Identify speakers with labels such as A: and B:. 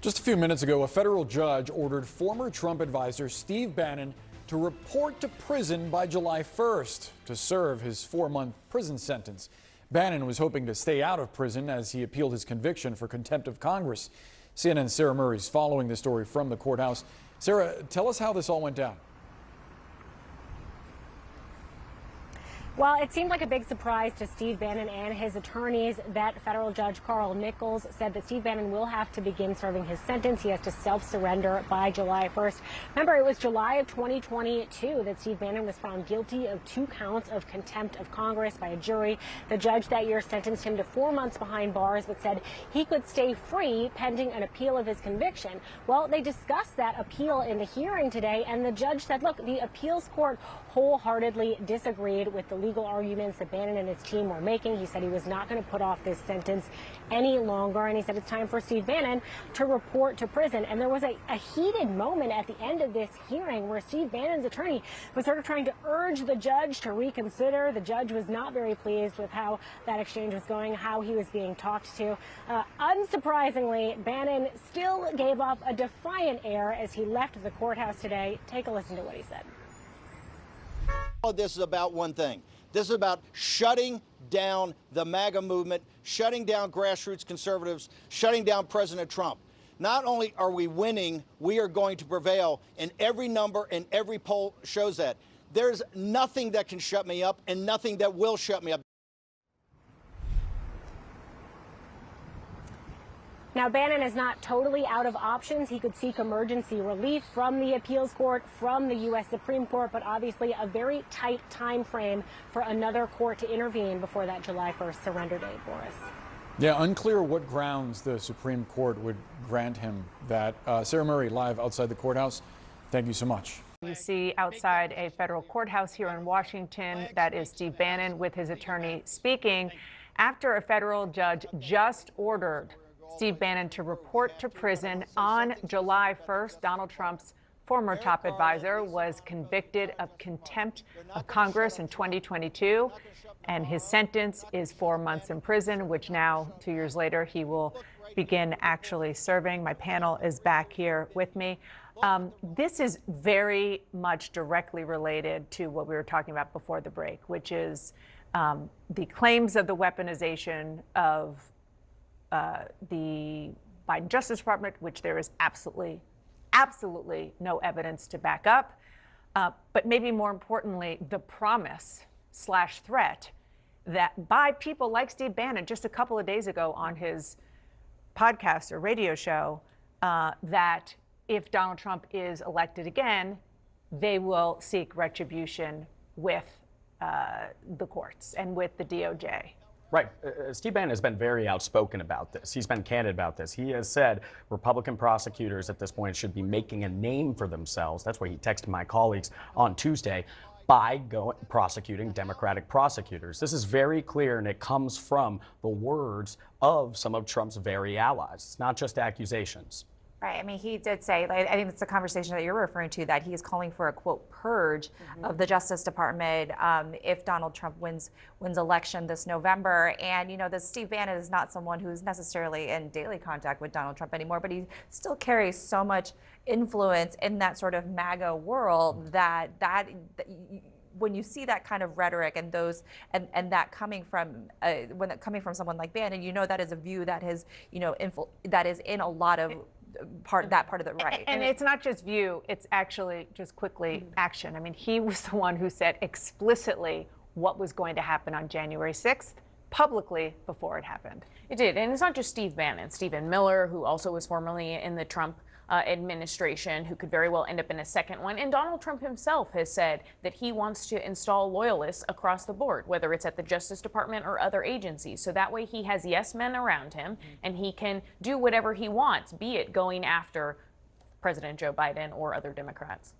A: Just a few minutes ago, a federal judge ordered former Trump advisor Steve Bannon to report to prison by July 1st to serve his 4-month prison sentence. Bannon was hoping to stay out of prison as he appealed his conviction for contempt of Congress. CNN's Sarah Murray is following the story from the courthouse. Sarah, tell us how this all went down.
B: Well, it seemed like a big surprise to Steve Bannon and his attorneys that federal judge Carl Nichols said that Steve Bannon will have to begin serving his sentence. He has to self-surrender by July 1st. Remember, it was July of 2022 that Steve Bannon was found guilty of 2 counts of contempt of Congress by a jury. The judge that year sentenced him to 4 months behind bars, but said he could stay free pending an appeal of his conviction. Well, they discussed that appeal in the hearing today, and the judge said, look, the appeals court wholeheartedly disagreed with the legal arguments that Bannon and his team were making. He said he was not going to put off this sentence any longer, and he said it's time for Steve Bannon to report to prison. And there was a heated moment at the end of this hearing where Steve Bannon's attorney was sort of trying to urge the judge to reconsider. The judge was not very pleased with how that exchange was going, how he was being talked to. Unsurprisingly, Bannon still gave off a defiant air as he left the courthouse today. Take a listen to what he said.
C: All of this is about one thing. This is about shutting down the MAGA movement, shutting down grassroots conservatives, shutting down President Trump. Not only are we winning, we are going to prevail, and every number and every poll shows that. There's nothing that can shut me up and nothing that will shut me up.
B: Now, Bannon is not totally out of options. He could seek emergency relief from the appeals court, from the U.S. Supreme Court, but obviously a very tight time frame for another court to intervene before that July 1st surrender date, Boris.
A: Yeah, unclear what grounds the Supreme Court would grant him that. Sarah Murray, live outside the courthouse. Thank you so much.
D: You see outside a federal courthouse here in Washington. That is Steve Bannon with his attorney speaking after a federal judge just ordered Steve Bannon to report to prison on July 1st. Donald Trump's former top advisor was convicted of contempt of Congress in 2022, and his sentence is 4 months in prison, which now, 2 years later, he will begin actually serving. My panel is back here with me. This is very much directly related to what we were talking about before the break, which is the claims of the weaponization of the Biden Justice Department, which there is absolutely no evidence to back up. But maybe more importantly, the promise/threat that by people like Steve Bannon just a couple of days ago on his podcast or radio show, that if Donald Trump is elected again, they will seek retribution with the courts and with the DOJ.
E: Right. Steve Bannon has been very outspoken about this. He's been candid about this. He has said Republican prosecutors at this point should be making a name for themselves. That's why he texted my colleagues on Tuesday by prosecuting Democratic prosecutors. This is very clear, and it comes from the words of some of Trump's very allies. It's not just accusations.
F: Right. I mean, he did say, I think it's a conversation that you're referring to, that he is calling for a, quote, purge of the Justice Department if Donald Trump wins election this November. And, you know, this Steve Bannon is not someone who's necessarily in daily contact with Donald Trump anymore, but he still carries so much influence in that sort of MAGA world that when you see that kind of rhetoric and those and that coming from coming from someone like Bannon, you know that is a view that has, you know, that is in a lot of that part of the right.
D: And it's not just view, it's actually just quickly action. I mean, he was the one who said explicitly what was going to happen on January 6th publicly before it happened.
G: It did. And it's not just Steve Bannon. Stephen Miller, who also was formerly in the Trump administration, who could very well end up in a second one. And Donald Trump himself has said that he wants to install loyalists across the board, whether it's at the Justice Department or other agencies. So that way he has yes men around him and he can do whatever he wants, be it going after President Joe Biden or other Democrats.